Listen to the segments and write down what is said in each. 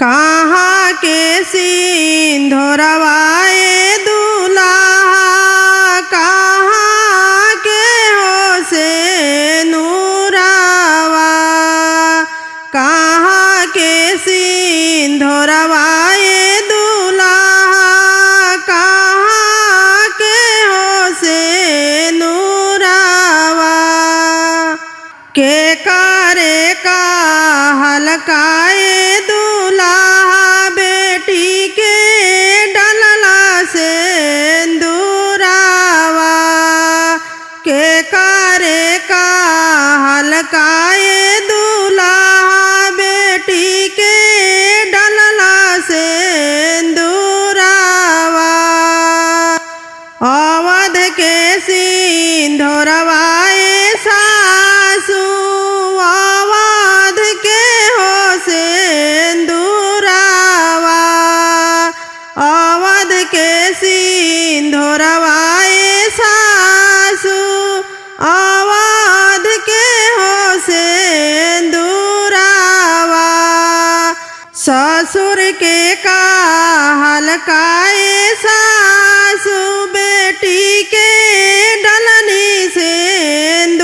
कहाँ के सिंधोरवाए दूल्हा, कहाँ के हो से नूरावा, कहाँ के सिंधोरवाए दूल्हा, कहाँ के हो से नूरावा। के करे का हलकाए बेटी के डलला से दूरावा, के करे का हलकाए दूल्हा बेटी के डलला से दूरावा। अवध के सिंधोरवाए सासू, अवध के हो से अवध के सिंधोरवाए सासू, अवध के हो सिंदूरावा। ससुर के का हलकाए सासू बेटी के डलनी सिंदूरावा,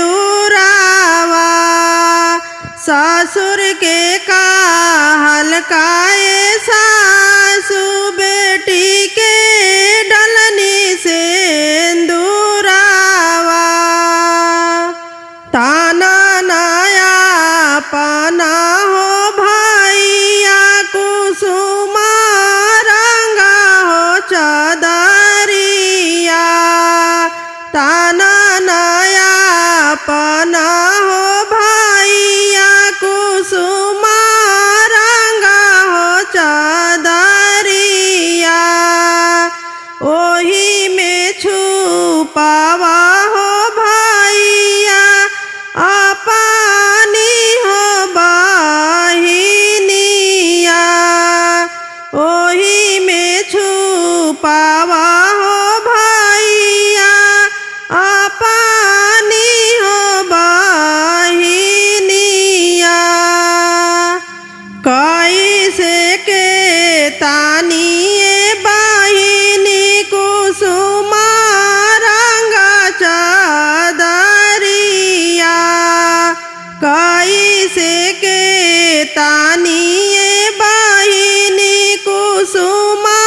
ससुर के का हलकाए सासू बेटी के डलनी सिंदूरावा। ताना नया पाना हो भैया कुसुमा रंगा हो चदरिया, ताना नया पाना हो भैया कुसुमा रंगा हो चदरिया। ओही में छुपावा हो भैया अपनी हो बहिनिया, ओही में छुपावा हो भैया अपनी हो बहिनिया। कैसे के तानिए बहिनी कुसुमा रंगा चदरिया, कैसे के तानिए बहिनी कुसुमा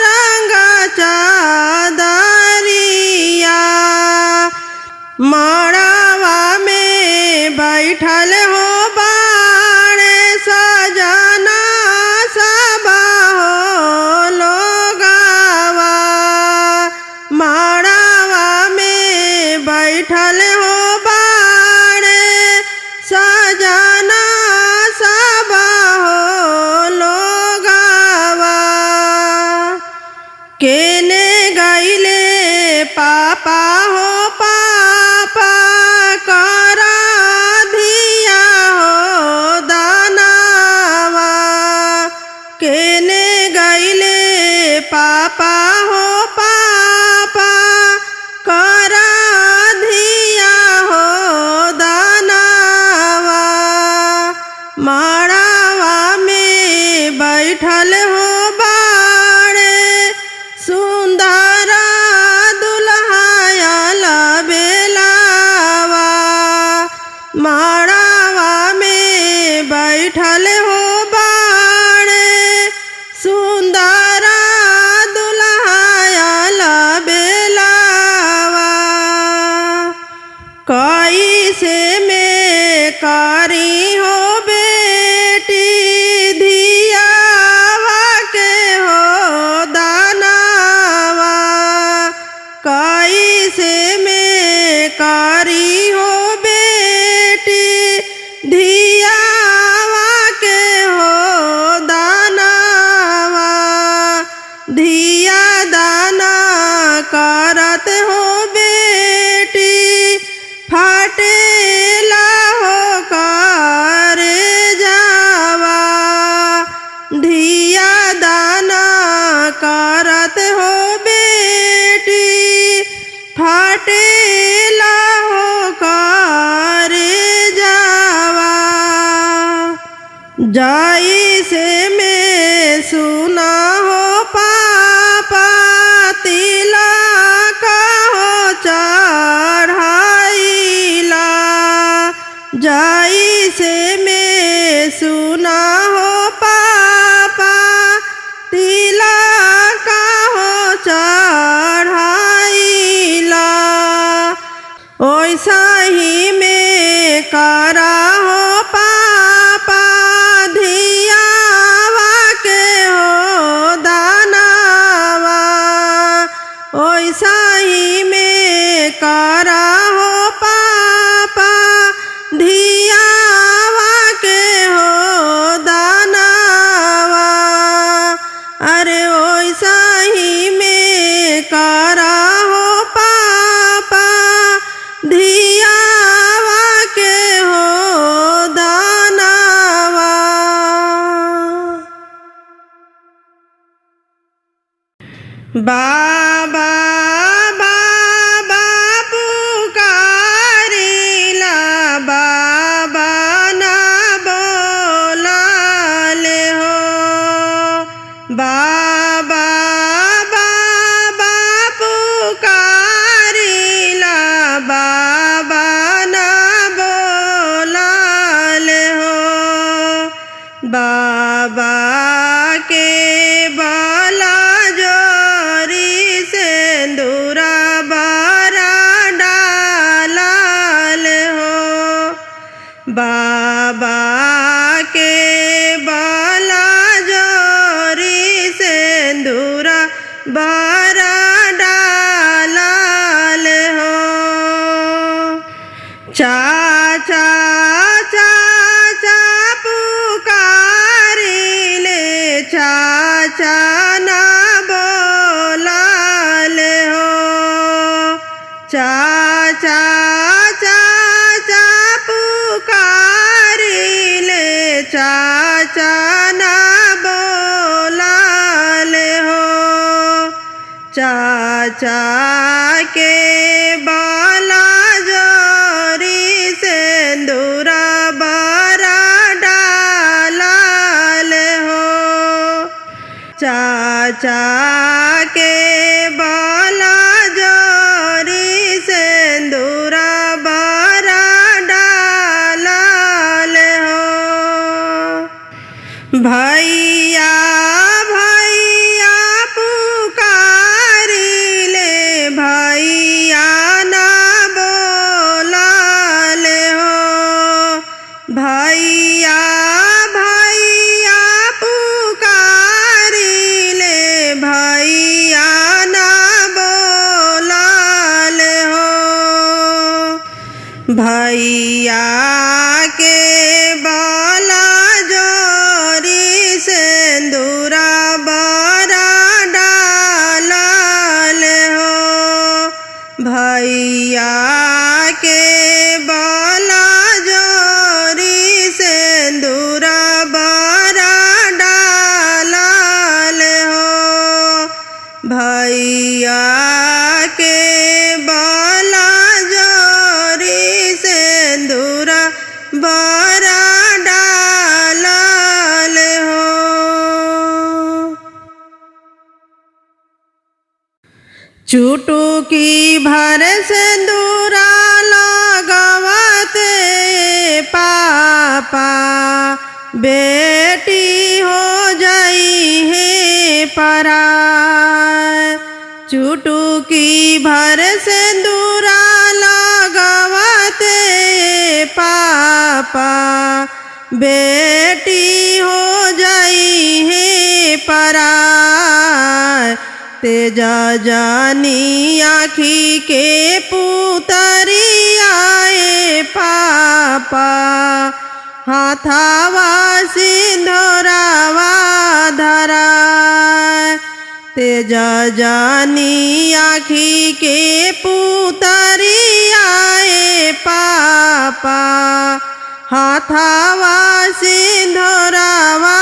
रंगा चदरिया। मड़वा में बैठल हो बाणे सजना सबा हो लोगावा, मड़वा में बैठल हो बाणे सजना सबा हो लोगावा। केने गईले पापा हो पापा करा धिया हो दानावा, केने गईले पापा हो पापा करा धिया हो दानावा। मड़वा में बैठल हो बाड़े सुंदरा दुल्हाया लबेलावा, मड़वा में बैठल हो बाड़े सुंदरा दुल्हाया लबेलावा। कैसे में करी हो बेटी धियावा के हो दानावा, कैसे में करी हो बेटी धियावा के हो दानावा। धिया दाना करत हो बेटी फाटेला हो करे जावा, धिया दाना करत हो बेटी फाटेला हो करे जावा। जैसे में सुना हो पापा तिलक हो चढ़ाइला जैसे में सुना हो पापा तिलक हो चढ़ाइला ओइसा ही में करा हो पापा धियावा के हो दानवा ओइसा ही में करा हो पापा धियावा के हो दानवा अरे ओइसा ही में करा हो पापा धियावा के हो दानवा। बाबा बाबा पुकारिला बाबा ना बोलाले हो बाबा बाबा पुकारिला बाबा ना बोलाले हो बाबा के बाला जोरी सिंदूरा बारा डालाल हो बाबा के बाला जोरी सिंदूरा बारा डालाल हो चाचा चाचा पुकारिले चाचा ना बोलाले हो चाचा चाचा पुकारिले चाचा ना बोलाले हो चाचा के बाला जोरी सिंदूरा बारा डालाल हो चाचा के बाला जोरी सिंदूरा बारा डालाल हो भैया भैया पुकारिले भैया ना बोलाले हो भैया भैया पुकारिले भैया ना बोलाले हो भैया के बाला जोरी सिंदूरा बारा डालाल हो भैया के बाला जोरी सिंदूरा बारा डालाल हो भैया के बाला जोरी सिंदूरा बारा डालाल हो चुटुकी भर सिंदूरा लगवते पापा बेटी हो जाई है पराय चुटुकी भर सिंदूरा लगवते पापा बेटी हो जाई है पराय तेजा जानी आँखी के पुतरी आए पापा हाथावा सिंधोरावा धरा तेजा जानी आँखी के पुतरी आए पापा हाथावा सिंधोरावा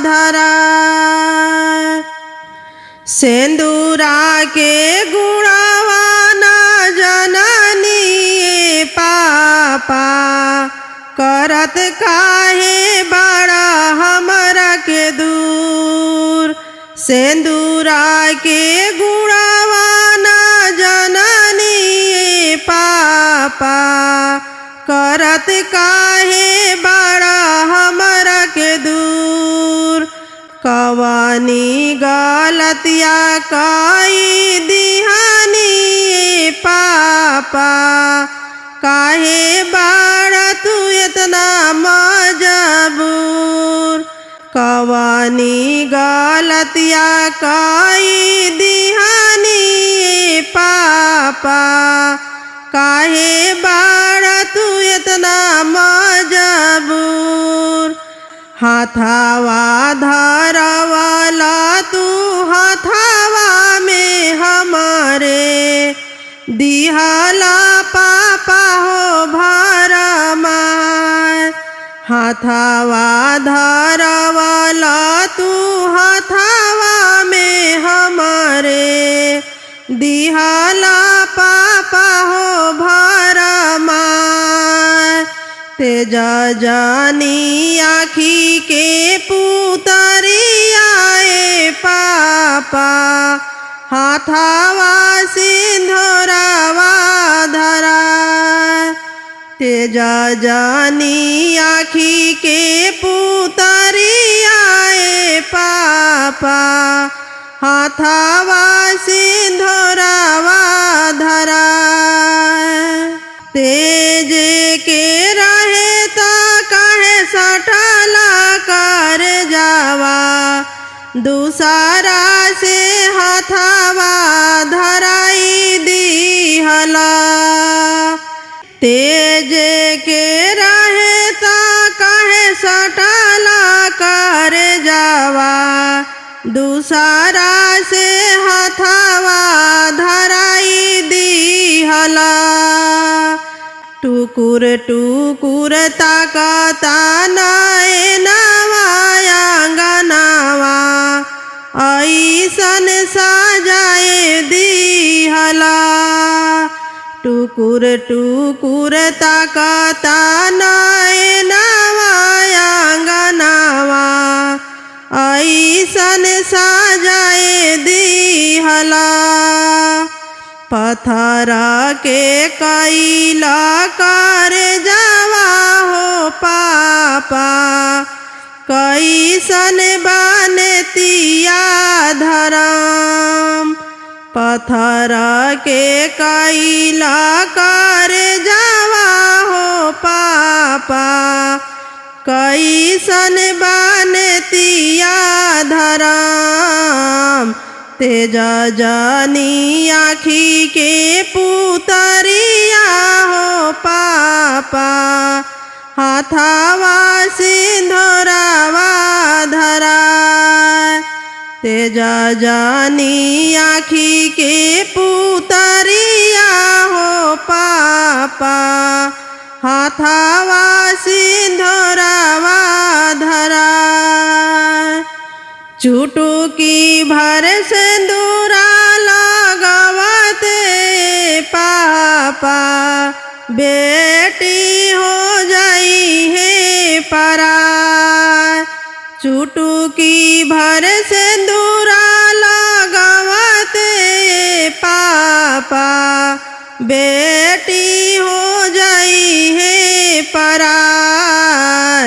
धरा सिंदूरा के गुणावा ना जननी पापा करत काहे बड़ा हमरा के दूर सेंदूरा के गुड़ावा न जननी पापा करत काहे बड़ा हमरा के दूर कवानी गलतिया कई दिहानी पापा काहे बड़ा तू इतना मजबूर कवानी गलतिया कई दिहानी पापा काहे बड़ा तू इतना मजबूर हाथावा धरवाला तू हाथावा में हमारे दिहाला पापा हो भरमाय हाथावा धरवाला तू हाथावा में हमारे दिहाला पापा हो भरमाय तेजा जानी आखी के पुतरियाए पापा हाथावा सिंधोरावा धरा तेजा जानी आखी के पुतरियाए पापा हाथावा सिंधोरावा धरा तेजे के रहे ता काहे सटला कर जावा दूसरा से हाथावा धराई दिहला तेजे के रहे ता काहे सटला कर जावा दूसरा से हाथावा धराई दिहला टुकुर टुकुर ताकता नयनवा आंगनवा ऐसन सजाए दिहला टुकुर टुकुर ताकता नयनवा आंगनवा ऐसन सजाए दिहला पत्थर के कैला कर जावा हो पापा कैसन बनतिया धरम पत्थर के कैला कर जावा हो पापा कैसन बनतिया धरम तेजा जानी आखी के पुतरिया हो पापा हाथावा सिंधोरावा धरा तेजा जानी आखी के पुतरिया हो पापा हाथावा सिंधोरावा धरा चुटुकी भर सिंदूरा लगावते पापा बेटी हो जाई है पराय चुटुकी भर सिंदूरा लगावते पापा बेटी हो जाई है पराय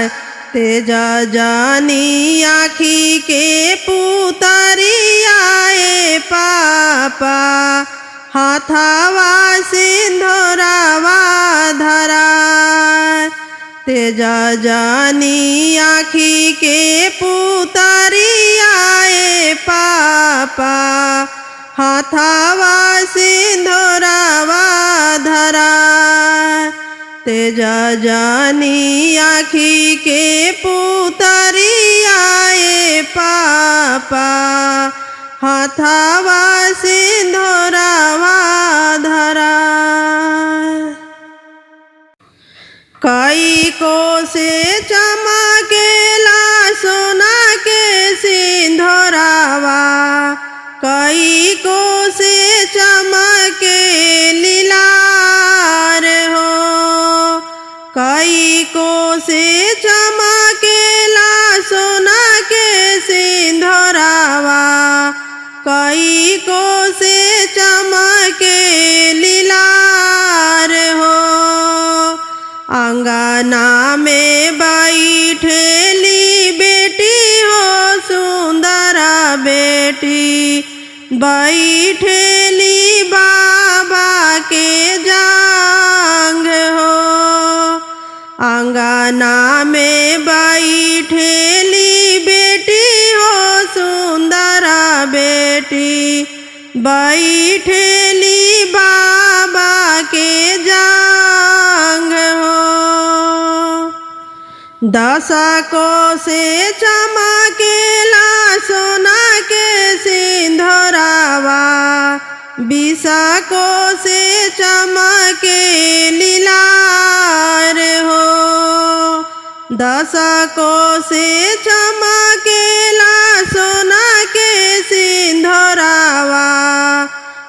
तेजा जानी आखी के पुतरियाए पापा हाथावा सिंधोरावा धरा तेजा जानी आखी के पुतरियाए पापा हाथावा सिंधोरावा धरा तेजा जानी आखी के पुतरियाए पापा हाथावा सिंधोरावा धरा कई को से चमकेला सोना के सिंधोरावा कई को से चमके लीलार हो कई को से चमकेला सोना के सिंधोरावा कई को से चमके लीलार हो। अंगना में बैठेली बेटी हो सुंदरा बेटी, बैठेली बाबा के जांग हो। अंगना में बैठेली बेटी हो सुंदरा बेटी, बैठेली बाबा के जांग हो। दशको से चमकेला सोना के सिंधोरावा, 20 को से चमके लीलार हो। 10 को से चमकेला सोना के सिंधोरावा,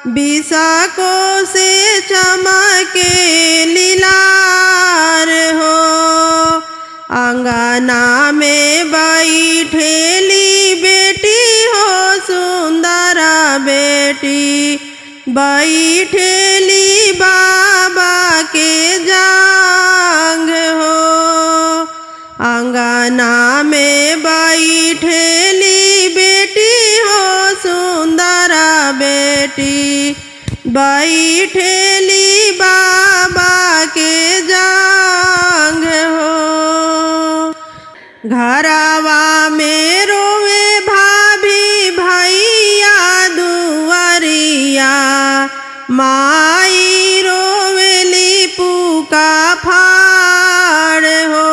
20 को से चमके लीलार हो। अंगना में बैठेली बेटी हो सुंदरा बेटी, बैठेली बाबा के जांग हो। अंगना में बैठेली बेटी हो सुंदरा बेटी, बैठेली बाबा के जांग हो। घरवा में रोवे भाभी भैया दुआरिया, माई रोवेली पुका फाड़ हो।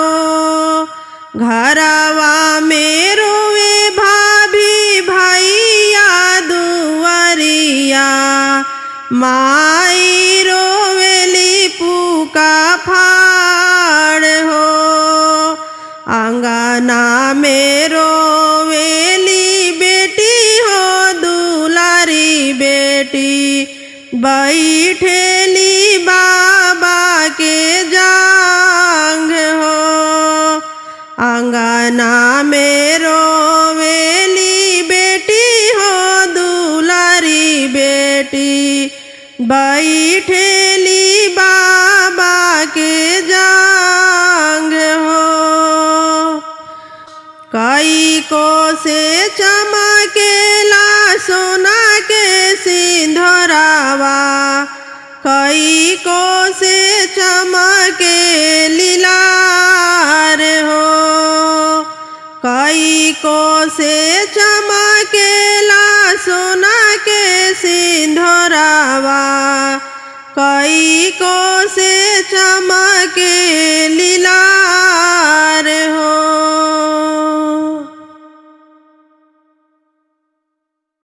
घरवा में रोवे भाभी भैया दुआरिया, माई रोवेली पुका फाड़ हो। अंगना में रोवेली बेटी हो दुलारी बेटी, बैठेली बाबा के जांग हो। अंगना में रोवेली बेटी हो दुलारी बेटी, बैठेली बाबा के जांग हो। कई को से चमकेला सोना के सिंधोरावा, कई को से चमके लीलार हो। कई को से चमकेला सोना के सिंधोरावा, कई को से चमके